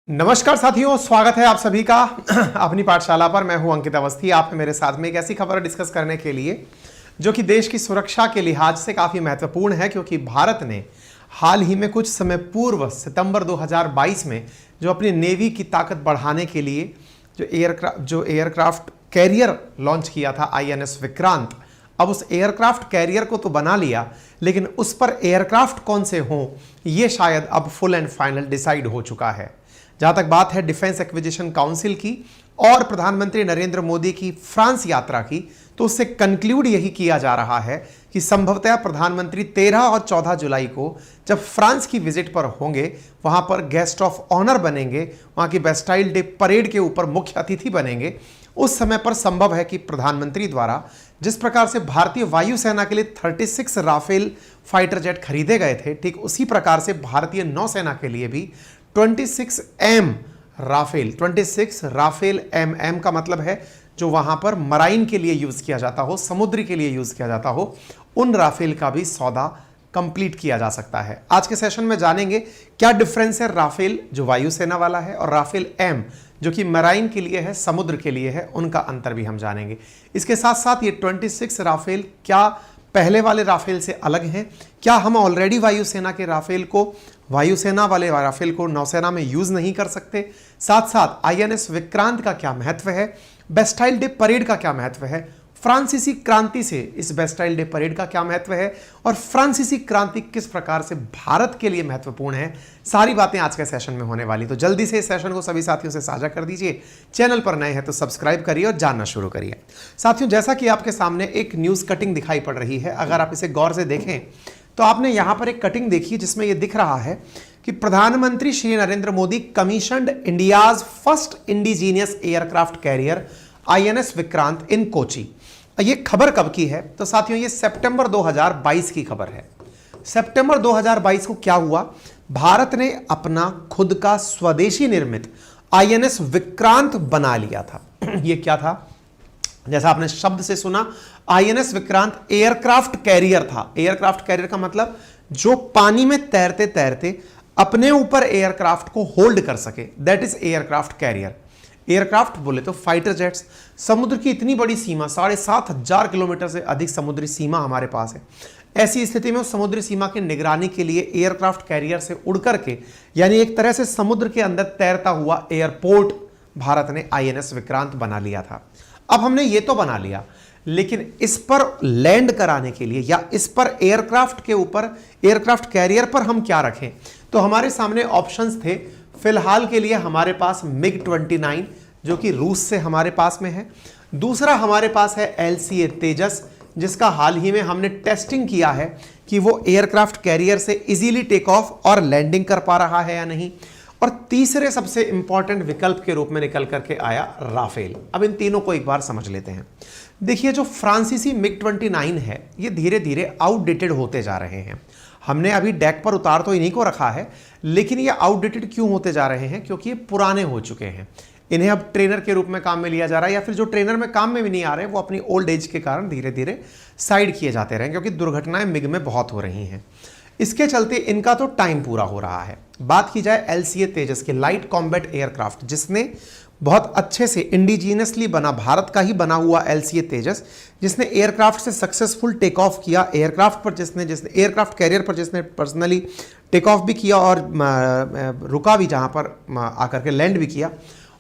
नमस्कार साथियों, स्वागत है आप सभी का अपनी पाठशाला पर। मैं हूं अंकित अवस्थी। आप मेरे साथ में एक ऐसी खबर डिस्कस करने के लिए जो कि देश की सुरक्षा के लिहाज से काफी महत्वपूर्ण है, क्योंकि भारत ने हाल ही में कुछ समय पूर्व सितंबर 2022 में जो अपनी नेवी की ताकत बढ़ाने के लिए जो एयरक्राफ्ट कैरियर लॉन्च किया था INS विक्रांत। अब उस एयरक्राफ्ट कैरियर को तो बना लिया, लेकिन उस पर एयरक्राफ्ट कौन से हों ये शायद अब फुल एंड फाइनल डिसाइड हो चुका है। जहां तक बात है डिफेंस एक्विजिशन काउंसिल की और प्रधानमंत्री नरेंद्र मोदी की फ्रांस यात्रा की, तो उससे कंक्लूड यही किया जा रहा है कि संभवतः प्रधानमंत्री 13 और 14 जुलाई को जब फ्रांस की विजिट पर होंगे, वहां पर गेस्ट ऑफ ऑनर बनेंगे, वहां की बेस्टाइल डे परेड के ऊपर मुख्य अतिथि बनेंगे। उस समय पर संभव है कि प्रधानमंत्री द्वारा जिस प्रकार से भारतीय वायुसेना के लिए 36 राफेल फाइटर जेट खरीदे गए थे, ठीक उसी प्रकार से भारतीय नौसेना के लिए भी 26 राफेल MM का मतलब है जो वहां पर मराइन के लिए यूज किया जाता हो, समुद्री के लिए यूज किया जाता हो, उन राफेल का भी सौदा कंप्लीट किया जा सकता है। आज के सेशन में जानेंगे क्या डिफरेंस है राफेल जो वायुसेना वाला है और राफेल M जो कि मराइन के लिए है, समुद्र के लिए है, उनका अंतर भी हम जानेंगे। इसके साथ साथ ये 26 राफेल क्या पहले वाले राफेल से अलग हैं? क्या हम ऑलरेडी वायुसेना के राफेल को, वायुसेना वाले राफेल को नौसेना में यूज नहीं कर सकते? साथ साथ INS विक्रांत का क्या महत्व है, बेस्टाइल डे परेड का क्या महत्व है, फ्रांसीसी क्रांति से इस बेस्टाइल डे परेड का क्या महत्व है और फ्रांसीसी क्रांति किस प्रकार से भारत के लिए महत्वपूर्ण है, सारी बातें आज के सेशन में होने वाली। तो जल्दी से इस सेशन को सभी साथियों से साझा कर दीजिए। चैनल पर नए हैं तो सब्सक्राइब करिए और जानना शुरू करिए। साथियों, जैसा कि आपके सामने एक न्यूज कटिंग दिखाई पड़ रही है, अगर आप इसे गौर से देखें तो आपने यहां पर एक कटिंग देखी जिसमें यह दिख रहा है कि प्रधानमंत्री Shri Narendra Modi commissioned India's first indigenous aircraft carrier INS Vikrant in Kochi. ये खबर कब की है? तो साथियों ये सितंबर 2022 की खबर है। सितंबर 2022 को क्या हुआ? भारत ने अपना खुद का स्वदेशी निर्मित INS विक्रांत बना लिया था। ये क्या था? जैसा आपने शब्द से सुना, INS विक्रांत एयरक्राफ्ट कैरियर था। एयरक्राफ्ट कैरियर का मतलब जो पानी में तैरते तैरते अपने ऊपर एयरक्राफ्ट को होल्ड कर सके, that is aircraft carrier. Aircraft बोले तो फाइटर जेट्स। समुद्र की इतनी बड़ी सीमा, 7,500 किलोमीटर से अधिक समुद्री सीमा हमारे पास है। ऐसी स्थिति में उस समुद्री सीमा की निगरानी के लिए एयरक्राफ्ट कैरियर से उड़ करके, यानी एक तरह से समुद्र के अंदर तैरता हुआ एयरपोर्ट भारत ने INS विक्रांत बना लिया था। अब हमने ये तो बना लिया, लेकिन इस पर लैंड कराने के लिए या इस पर एयरक्राफ्ट के ऊपर, एयरक्राफ्ट कैरियर पर हम क्या रखें? तो हमारे सामने ऑप्शंस थे। फिलहाल के लिए हमारे पास MiG-29 जो कि रूस से हमारे पास में है। दूसरा हमारे पास है LCA तेजस, जिसका हाल ही में हमने टेस्टिंग किया है कि वो एयरक्राफ्ट कैरियर से इजीली टेक ऑफ और लैंडिंग कर पा रहा है या नहीं। और तीसरे सबसे इंपॉर्टेंट विकल्प के रूप में निकल करके आया राफेल। अब इन तीनों को एक बार समझ लेते हैं। देखिए, जो फ्रांसीसी MiG-29 है ये धीरे धीरे आउटडेटेड होते जा रहे हैं। हमने अभी डेक पर उतार तो इन्हीं को रखा है, लेकिन ये आउटडेटेड क्यों होते जा रहे हैं? क्योंकि ये पुराने हो चुके हैं। इन्हें अब ट्रेनर के रूप में काम में लिया जा रहा है, या फिर जो ट्रेनर में काम में भी नहीं आ रहे वो अपनी ओल्ड एज के कारण धीरे धीरे साइड किए जाते रहे, क्योंकि दुर्घटनाएं MiG में बहुत हो रही हैं। इसके चलते इनका तो टाइम पूरा हो रहा है। बात की जाए LCA तेजस के, लाइट कॉम्बैट एयरक्राफ्ट, जिसने बहुत अच्छे से इंडिजीनियसली बना, भारत का ही बना हुआ LCA तेजस, जिसने एयरक्राफ्ट से सक्सेसफुल टेक ऑफ किया, एयरक्राफ्ट पर जिसने एयरक्राफ्ट कैरियर पर जिसने पर्सनली टेक ऑफ भी किया और रुका भी, जहां पर आकर के लैंड भी किया,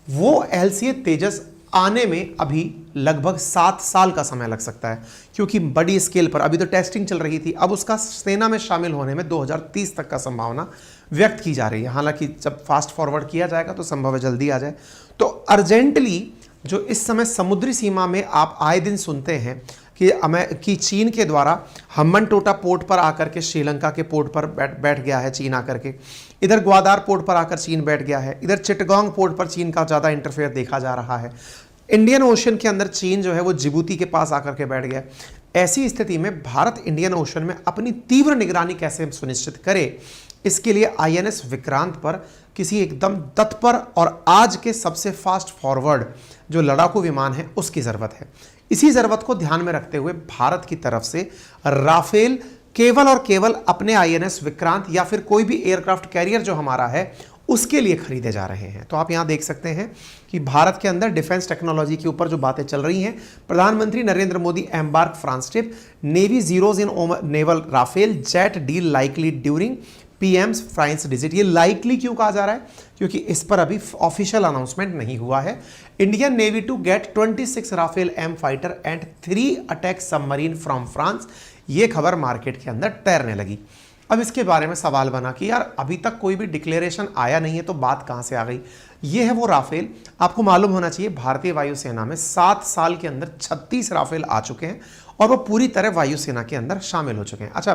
वो LCA तेजस आने में अभी लगभग 7 साल का समय लग सकता है, क्योंकि बड़ी स्केल पर अभी तो टेस्टिंग चल रही थी। अब उसका सेना में शामिल होने में 2030 तक का संभावना व्यक्त की जा रही है। हालांकि जब फास्ट फॉरवर्ड किया जाएगा तो संभव है जल्दी आ जाए। तो अर्जेंटली जो इस समय समुद्री सीमा में आप आए दिन सुनते हैं कि चीन के द्वारा हम्बनटोटा पोर्ट पर आकर के श्रीलंका के पोर्ट पर बैठ गया है चीन आकर के, इधर ग्वादार पोर्ट पर आकर चीन बैठ गया है, इधर चिटगांग पोर्ट पर चीन का ज़्यादा इंटरफेयर देखा जा रहा है, इंडियन ओशन के अंदर चीन जो है वो जिबूती के पास आकर के बैठ गया। ऐसी स्थिति में भारत इंडियन ओशन में अपनी तीव्र निगरानी कैसे सुनिश्चित करे, इसके लिए INS विक्रांत पर किसी एकदम तत्पर और आज के सबसे फास्ट फॉरवर्ड जो लड़ाकू विमान है उसकी ज़रूरत है। इसी ज़रूरत को ध्यान में रखते हुए भारत की तरफ से राफेल केवल और केवल अपने INS विक्रांत या फिर कोई भी एयरक्राफ्ट कैरियर जो हमारा है उसके लिए खरीदे जा रहे हैं। तो आप यहां देख सकते हैं कि भारत के अंदर डिफेंस टेक्नोलॉजी के ऊपर जो बातें चल रही हैं, प्रधानमंत्री Narendra Modi embark France trip, navy zeroes in naval Rafale jet deal likely during PM's France visit. ये लाइकली क्यों कहा जा रहा है? क्योंकि इस पर अभी ऑफिशियल अनाउंसमेंट नहीं हुआ है। Indian navy to get 26 Rafale M fighter and 3 attack submarine from France. ये खबर मार्केट के अंदर तैरने लगी। अब इसके बारे में सवाल बना कि यार अभी तक कोई भी डिक्लेरेशन आया नहीं है, तो बात कहां से आ गई? ये है वो राफेल। आपको मालूम होना चाहिए भारतीय वायुसेना में 7 साल के अंदर 36 राफेल आ चुके हैं और वो पूरी तरह वायुसेना के अंदर शामिल हो चुके हैं। अच्छा,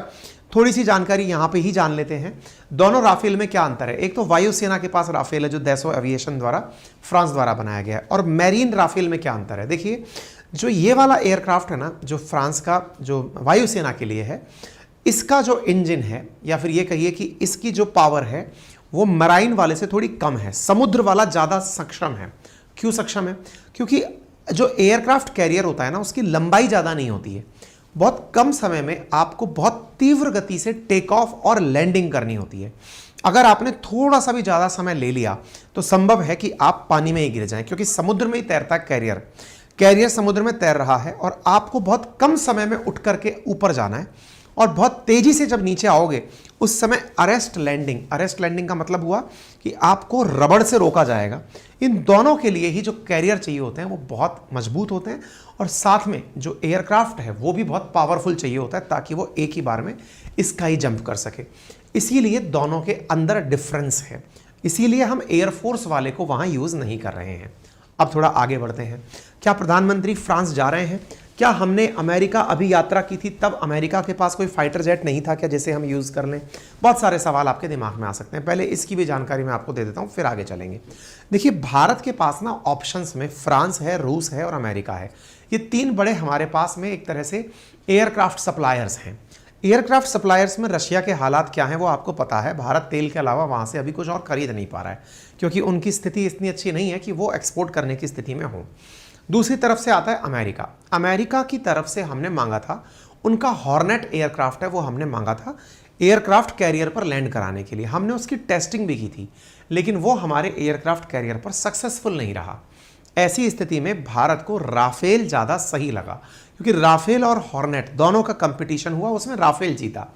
थोड़ी सी जानकारी यहां पे ही जान लेते हैं। दोनों राफेल में क्या अंतर है? एक तो वायुसेना के पास राफेल है जो दैसो एविएशन द्वारा फ्रांस द्वारा बनाया गया है, और मैरीन राफेल में क्या अंतर है? देखिए, जो ये वाला एयरक्राफ्ट है ना, जो फ्रांस का जो वायुसेना के लिए है, इसका जो इंजन है, या फिर ये कहिए कि इसकी जो पावर है, वो मराइन वाले से थोड़ी कम है। समुद्र वाला ज़्यादा सक्षम है। क्यों सक्षम है? क्योंकि जो एयरक्राफ्ट कैरियर होता है ना, उसकी लंबाई ज़्यादा नहीं होती है। बहुत कम समय में आपको बहुत तीव्र गति से टेक ऑफ और लैंडिंग करनी होती है। अगर आपने थोड़ा सा भी ज़्यादा समय ले लिया तो संभव है कि आप पानी में ही गिर जाएं, क्योंकि समुद्र में ही तैरता है कैरियर समुद्र में तैर रहा है, और आपको बहुत कम समय में उठ करके ऊपर जाना है, और बहुत तेजी से जब नीचे आओगे उस समय अरेस्ट लैंडिंग का मतलब हुआ कि आपको रबड़ से रोका जाएगा। इन दोनों के लिए ही जो कैरियर चाहिए होते हैं वो बहुत मजबूत होते हैं, और साथ में जो एयरक्राफ्ट है वो भी बहुत पावरफुल चाहिए होता है, ताकि वो एक ही बार में स्काई जंप कर सके। इसीलिए दोनों के अंदर डिफरेंस है, इसीलिए हम एयरफोर्स वाले को वहां यूज नहीं कर रहे हैं। अब थोड़ा आगे बढ़ते हैं। क्या प्रधानमंत्री फ्रांस जा रहे हैं? क्या हमने अमेरिका अभी यात्रा की थी तब अमेरिका के पास कोई फाइटर जेट नहीं था क्या, जैसे हम यूज़ कर लें? बहुत सारे सवाल आपके दिमाग में आ सकते हैं। पहले इसकी भी जानकारी मैं आपको दे देता हूं, फिर आगे चलेंगे। देखिए, भारत के पास ना ऑप्शंस में फ्रांस है, रूस है और अमेरिका है। ये 3 बड़े हमारे पास में एक तरह से एयरक्राफ्ट सप्लायर्स हैं। एयरक्राफ्ट सप्लायर्स में रशिया के हालात क्या हैं वो आपको पता है। भारत तेल के अलावा वहाँ से अभी कुछ और खरीद नहीं पा रहा है, क्योंकि उनकी स्थिति इतनी अच्छी नहीं है कि वो एक्सपोर्ट करने की स्थिति में हो। दूसरी तरफ से आता है अमेरिका की तरफ से हमने मांगा था, उनका हॉर्नेट एयरक्राफ्ट है वो हमने मांगा था एयरक्राफ्ट कैरियर पर लैंड कराने के लिए। हमने उसकी टेस्टिंग भी की थी, लेकिन वो हमारे एयरक्राफ्ट कैरियर पर सक्सेसफुल नहीं रहा। ऐसी स्थिति में भारत को राफेल ज़्यादा सही लगा, क्योंकि राफेल और हॉर्नेट दोनों का कंपटीशन हुआ, उसमें राफेल जीता,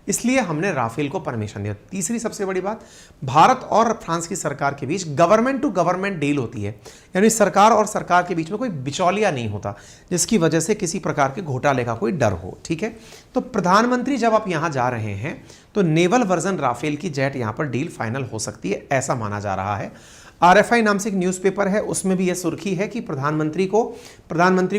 इसलिए हमने राफेल को परमिशन दिया। तीसरी सबसे बड़ी बात, भारत और फ्रांस की सरकार के बीच गवर्नमेंट टू गवर्नमेंट डील होती है, यानी सरकार और सरकार के बीच में कोई बिचौलिया नहीं होता, जिसकी वजह से किसी प्रकार के घोटाले का कोई डर हो। ठीक है, तो प्रधानमंत्री जब आप यहां जा रहे हैं तो नेवल वर्जन राफेल की जेट यहां पर डील फाइनल हो सकती है, ऐसा माना जा रहा है। आरएफआई नाम से एक न्यूज़पेपर है, उसमें भी यह सुर्खी है कि प्रधानमंत्री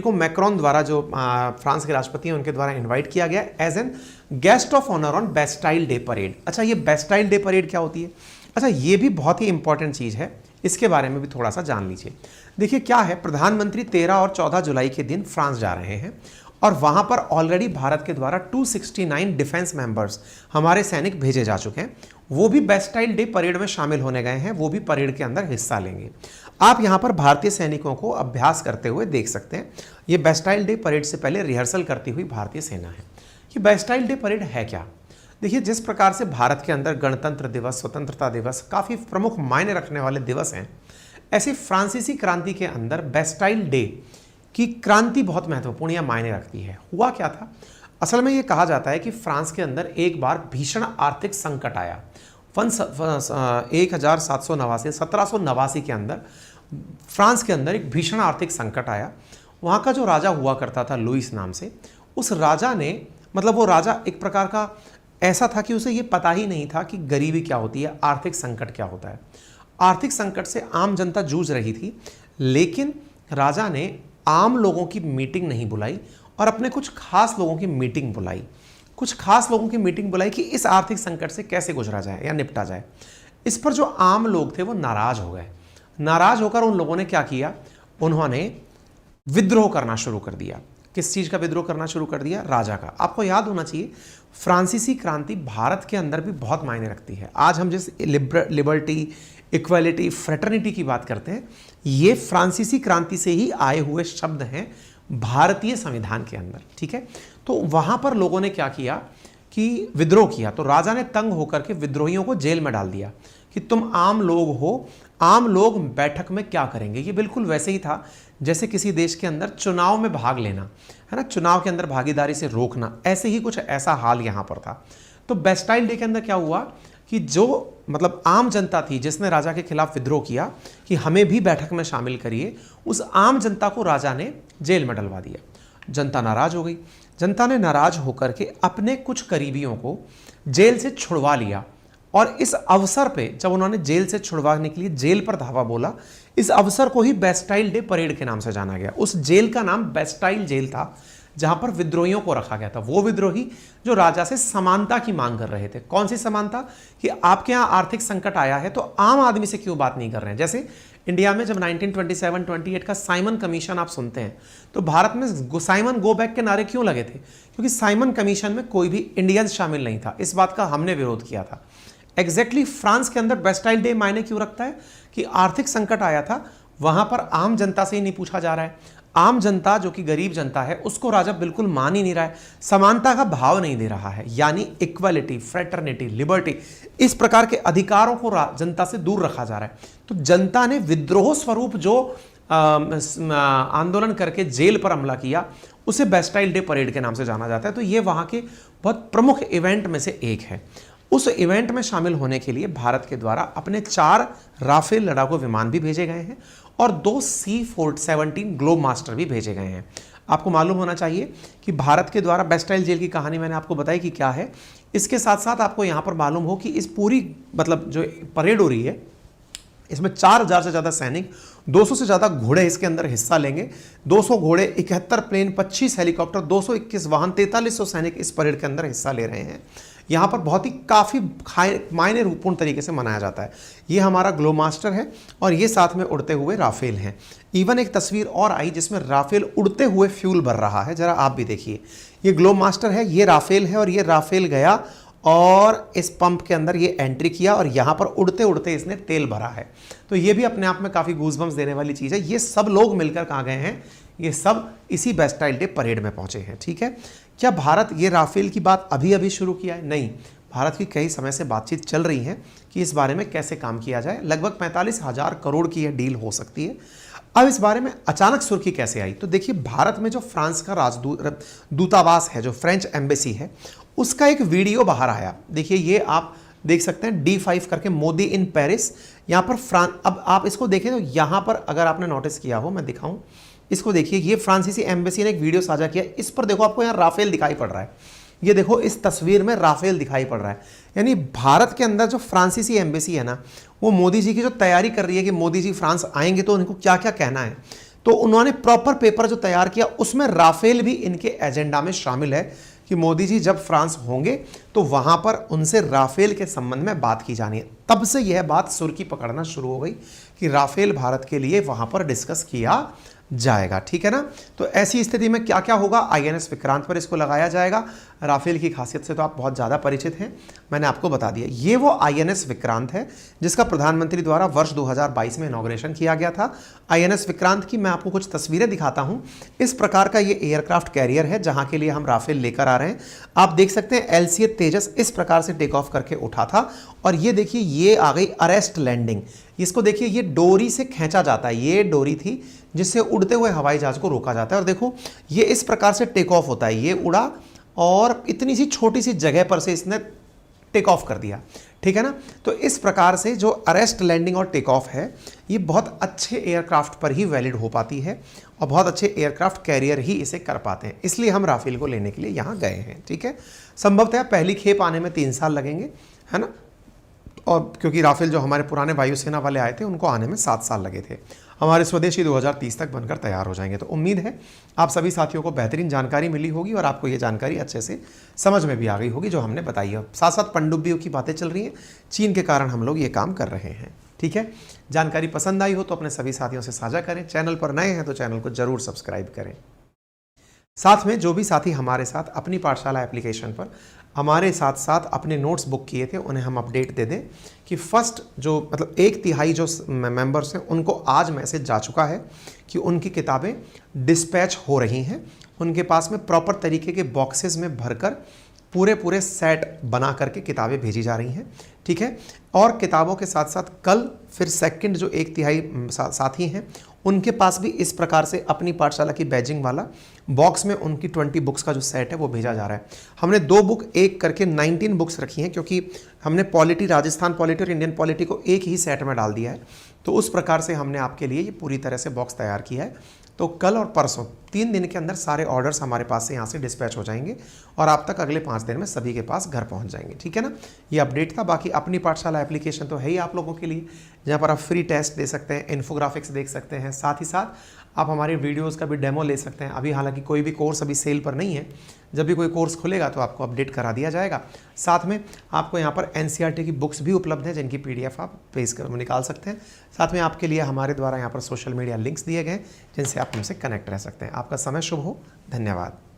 को मैक्रोन द्वारा, जो फ्रांस के राष्ट्रपति हैं, उनके द्वारा इनवाइट किया गया as an guest of honour on Bastille day parade. अच्छा, ये बेस्टाइल डे परेड क्या होती है? अच्छा, ये भी बहुत ही इंपॉर्टेंट चीज़ है, इसके बारे में भी थोड़ा सा जान लीजिए। देखिए क्या है, प्रधानमंत्री 13 और 14 जुलाई के दिन फ्रांस जा रहे हैं, और वहाँ पर ऑलरेडी भारत के द्वारा 269 डिफेंस मेंबर्स, हमारे सैनिक भेजे जा चुके हैं। वो भी बेस्टाइल डे परेड में शामिल होने गए हैं, वो भी परेड के अंदर हिस्सा लेंगे। आप यहाँ पर भारतीय सैनिकों को अभ्यास करते हुए देख सकते हैं। ये बेस्टाइल डे परेड से पहले रिहर्सल करती हुई भारतीय सेना है। ये बेस्टाइल डे परेड है क्या? देखिए, जिस प्रकार से भारत के अंदर गणतंत्र दिवस, स्वतंत्रता दिवस काफ़ी प्रमुख मायने रखने वाले दिवस हैं, ऐसे फ्रांसीसी क्रांति के अंदर बेस्टाइल डे की क्रांति बहुत महत्वपूर्ण या मायने रखती है। हुआ क्या था? असल में ये कहा जाता है कि फ्रांस के अंदर एक बार भीषण आर्थिक संकट आया। 1789 के अंदर फ्रांस के अंदर एक भीषण आर्थिक संकट आया। वहाँ का जो राजा हुआ करता था लुइस नाम से, उस राजा ने, मतलब वो राजा एक प्रकार का ऐसा था कि उसे ये पता ही नहीं था कि गरीबी क्या होती है, आर्थिक संकट क्या होता है। आर्थिक संकट से आम जनता जूझ रही थी, लेकिन राजा ने आम लोगों की मीटिंग नहीं बुलाई और अपने कुछ खास लोगों की मीटिंग बुलाई कि इस आर्थिक संकट से कैसे गुजरा जाए या निपटा जाए। इस पर जो आम लोग थे वो नाराज हो गए। नाराज होकर उन लोगों ने क्या किया, उन्होंने विद्रोह करना शुरू कर दिया। किस चीज का विद्रोह करना शुरू कर दिया? राजा का। आपको याद होना चाहिए, फ्रांसीसी क्रांति भारत के अंदर भी बहुत मायने रखती है। आज हम जिस लिबर्टी, इक्वालिटी, फ्रेटर्निटी की बात करते हैं, ये फ्रांसीसी क्रांति से ही आए हुए शब्द हैं भारतीय संविधान के अंदर। ठीक है, तो वहां पर लोगों ने क्या किया कि विद्रोह किया। तो राजा ने तंग होकर के विद्रोहियों को जेल में डाल दिया कि तुम आम लोग हो, आम लोग बैठक में क्या करेंगे। ये बिल्कुल वैसे ही था जैसे किसी देश के अंदर चुनाव में भाग लेना, है ना, चुनाव के अंदर भागीदारी से रोकना, ऐसे ही कुछ ऐसा हाल यहाँ पर था। तो बेस्टाइल डे के अंदर क्या हुआ कि जो मतलब आम जनता थी जिसने राजा के खिलाफ विद्रोह किया कि हमें भी बैठक में शामिल करिए, उस आम जनता को राजा ने जेल में डलवा दिया। जनता नाराज हो गई। जनता ने नाराज होकर के अपने कुछ करीबियों को जेल से छुड़वा लिया, और इस अवसर पे जब उन्होंने जेल से छुड़वाने के लिए जेल पर धावा बोला, इस अवसर को ही बेस्टाइल डे परेड के नाम से जाना गया। उस जेल का नाम बेस्टाइल जेल था, जहां पर विद्रोहियों को रखा गया था। वो विद्रोही जो राजा से समानता की मांग कर रहे थे। कौन सी समानता? कि आपके यहां आर्थिक संकट आया है तो आम आदमी से क्यों बात नहीं कर रहे हैं। जैसे इंडिया में जब 1927-28 का साइमन कमीशन आप सुनते हैं, तो भारत में साइमन गो बैक के नारे क्यों लगे थे? क्योंकि साइमन कमीशन में कोई भी इंडियंस शामिल नहीं था। इस बात का हमने विरोध किया था। एग्जैक्टली फ्रांस के अंदर बेस्टाइल डे मायने क्यों रखता है? कि आर्थिक संकट आया था, वहां पर आम जनता से ही नहीं पूछा जा रहा है। आम जनता जो कि गरीब जनता है, उसको राजा बिल्कुल मान ही नहीं रहा है, समानता का भाव नहीं दे रहा है, यानी इक्वालिटी, फ्रेटर्निटी, लिबर्टी, इस प्रकार के अधिकारों को जनता से दूर रखा जा रहा है। तो जनता ने विद्रोह स्वरूप जो आंदोलन करके जेल पर हमला किया, उसे बेस्टाइल डे परेड के नाम से जाना जाता है। तो ये वहां के बहुत प्रमुख इवेंट में से एक है। उस इवेंट में शामिल होने के लिए भारत के द्वारा अपने 4 राफेल लड़ाकू विमान भी भेजे गए हैं और 2 C-17 ग्लोब मास्टर भी भेजे गए हैं। आपको मालूम होना चाहिए कि भारत के द्वारा बेस्टाइल जेल की कहानी मैंने आपको बताई कि क्या है। इसके साथ साथ आपको यहाँ पर मालूम हो कि इस पूरी मतलब जो परेड हो रही है, इसमें 4000 से ज़्यादा सैनिक, 200 से ज़्यादा घोड़े इसके अंदर हिस्सा लेंगे। 200 घोड़े, 71 प्लेन, 25 हेलीकॉप्टर, 221 वाहन, 4300 सैनिक इस परेड के अंदर हिस्सा ले रहे हैं। यहाँ पर बहुत ही काफ़ी मायने रूपपूर्ण तरीके से मनाया जाता है। ये हमारा ग्लो मास्टर है और ये साथ में उड़ते हुए राफेल हैं। इवन एक तस्वीर और आई जिसमें राफेल उड़ते हुए फ्यूल भर रहा है, जरा आप भी देखिए। ये ग्लो मास्टर है, ये राफेल है और ये राफेल गया और इस पंप के अंदर ये एंट्री किया और यहाँ पर उड़ते उड़ते इसने तेल भरा है। तो ये भी अपने आप में काफ़ी गूज़बम्स देने वाली चीज़ है। ये सब लोग मिलकर कहाँ गए हैं? ये सब इसी बेस्टाइल डे परेड में पहुँचे हैं। ठीक है, क्या भारत ये राफेल की बात अभी अभी शुरू किया है? नहीं, भारत की कई समय से बातचीत चल रही है कि इस बारे में कैसे काम किया जाए। लगभग 45,000 करोड़ की यह डील हो सकती है। अब इस बारे में अचानक सुर्खी कैसे आई? तो देखिए, भारत में जो फ्रांस का दूतावास है, जो फ्रेंच एम्बेसी है, उसका एक वीडियो बाहर आया। देखिए, ये आप देख सकते हैं D5 करके, मोदी इन पेरिस। यहाँ पर अब आप इसको देखें तो यहाँ पर अगर आपने नोटिस किया हो, मैं दिखाऊं इसको, देखिए ये फ्रांसीसी एम्बेसी ने एक वीडियो साझा किया। इस पर देखो, आपको यहाँ राफेल दिखाई पड़ रहा है। ये देखो, इस तस्वीर में राफेल दिखाई पड़ रहा है। यानी भारत के अंदर जो फ्रांसीसी एम्बेसी है ना, वो मोदी जी की जो तैयारी कर रही है कि मोदी जी फ्रांस आएंगे तो उनको क्या क्या कहना है, तो उन्होंने प्रॉपर पेपर जो तैयार किया उसमें राफेल भी इनके एजेंडा में शामिल है कि मोदी जी जब फ्रांस होंगे तो वहां पर उनसे राफेल के संबंध में बात की जानी है। तब से यह बात सुर्खी पकड़ना शुरू हो गई कि राफेल भारत के लिए वहां पर डिस्कस किया जाएगा। ठीक है ना। तो ऐसी स्थिति में क्या क्या होगा? INS विक्रांत पर इसको लगाया जाएगा। राफेल की खासियत से तो आप बहुत ज़्यादा परिचित हैं, मैंने आपको बता दिया। ये वो INS विक्रांत है जिसका प्रधानमंत्री द्वारा वर्ष 2022 में इनॉग्रेशन किया गया था। INS विक्रांत की मैं आपको कुछ तस्वीरें दिखाता हूँ। इस प्रकार का ये एयरक्राफ्ट कैरियर है जहाँ के लिए हम राफेल लेकर आ रहे हैं। आप देख सकते हैं LCA तेजस इस प्रकार से टेक ऑफ करके उठा था और ये देखिए, ये आ गई अरेस्ट लैंडिंग। इसको देखिए, ये डोरी से खींचा जाता है। ये डोरी थी जिससे उड़ते हुए हवाई जहाज को रोका जाता है और देखो, ये इस प्रकार से टेक ऑफ होता है। ये उड़ा और इतनी सी छोटी सी जगह पर से इसने टेक ऑफ कर दिया। ठीक है ना। तो इस प्रकार से जो अरेस्ट लैंडिंग और टेक ऑफ है, ये बहुत अच्छे एयरक्राफ्ट पर ही वैलिड हो पाती है और बहुत अच्छे एयरक्राफ्ट कैरियर ही इसे कर पाते हैं। इसलिए हम राफेल को लेने के लिए यहाँ गए हैं। ठीक है, संभवतः पहली खेप आने में 3 साल लगेंगे, है ना। और क्योंकि राफेल जो हमारे पुराने वायुसेना वाले आए थे, उनको आने में 7 साल लगे थे। हमारे स्वदेशी 2030 तक बनकर तैयार हो जाएंगे। तो उम्मीद है आप सभी साथियों को बेहतरीन जानकारी मिली होगी और आपको ये जानकारी अच्छे से समझ में भी आ गई होगी जो हमने बताई है। साथ साथ पनडुब्बियों की बातें चल रही हैं, चीन के कारण हम लोग ये काम कर रहे हैं। ठीक है, जानकारी पसंद आई हो तो अपने सभी साथियों से साझा करें। चैनल पर नए हैं तो चैनल को जरूर सब्सक्राइब करें। साथ में जो भी साथी हमारे साथ अपनी पाठशाला एप्लीकेशन पर हमारे साथ साथ अपने नोट्स बुक किए थे, उन्हें हम अपडेट दे दें कि फर्स्ट जो मतलब 1/3 जो मेंबर्स हैं, उनको आज मैसेज जा चुका है कि उनकी किताबें डिस्पैच हो रही हैं। उनके पास में प्रॉपर तरीके के बॉक्सेस में भरकर पूरे सेट बना करके किताबें भेजी जा रही हैं। ठीक है। और किताबों के साथ साथ कल फिर सेकंड जो 1/3 साथी हैं उनके पास भी इस प्रकार से अपनी पाठशाला की बैजिंग वाला बॉक्स में उनकी 20 बुक्स का जो सेट है वो भेजा जा रहा है। हमने 2 बुक एक करके 19 बुक्स रखी हैं, क्योंकि हमने पॉलिटी, राजस्थान पॉलिटी और इंडियन पॉलिटी को एक ही सेट में डाल दिया है। तो उस प्रकार से हमने आपके लिए ये पूरी तरह से बॉक्स तैयार किया है। तो कल और परसों 3 दिन के अंदर सारे ऑर्डर्स हमारे पास से यहाँ से डिस्पैच हो जाएंगे और आप तक अगले 5 दिन में सभी के पास घर पहुँच जाएंगे, ठीक है ना। ये अपडेट था। बाकी अपनी पाठशाला एप्लीकेशन तो है ही आप लोगों के लिए, जहाँ पर आप फ्री टेस्ट दे सकते हैं, इन्फोग्राफिक्स देख सकते हैं, साथ ही साथ आप हमारी वीडियोस का भी डेमो ले सकते हैं। अभी हालांकि कोई भी कोर्स अभी सेल पर नहीं है, जब भी कोई कोर्स खुलेगा तो आपको अपडेट करा दिया जाएगा। साथ में आपको यहाँ पर एनसीईआरटी की बुक्स भी उपलब्ध हैं, जिनकी पीडीएफ आप पेज कर निकाल सकते हैं। साथ में आपके लिए हमारे द्वारा यहाँ पर सोशल मीडिया लिंक्स दिए गए, जिनसे आप हमसे कनेक्ट रह सकते हैं। आपका समय शुभ हो। धन्यवाद।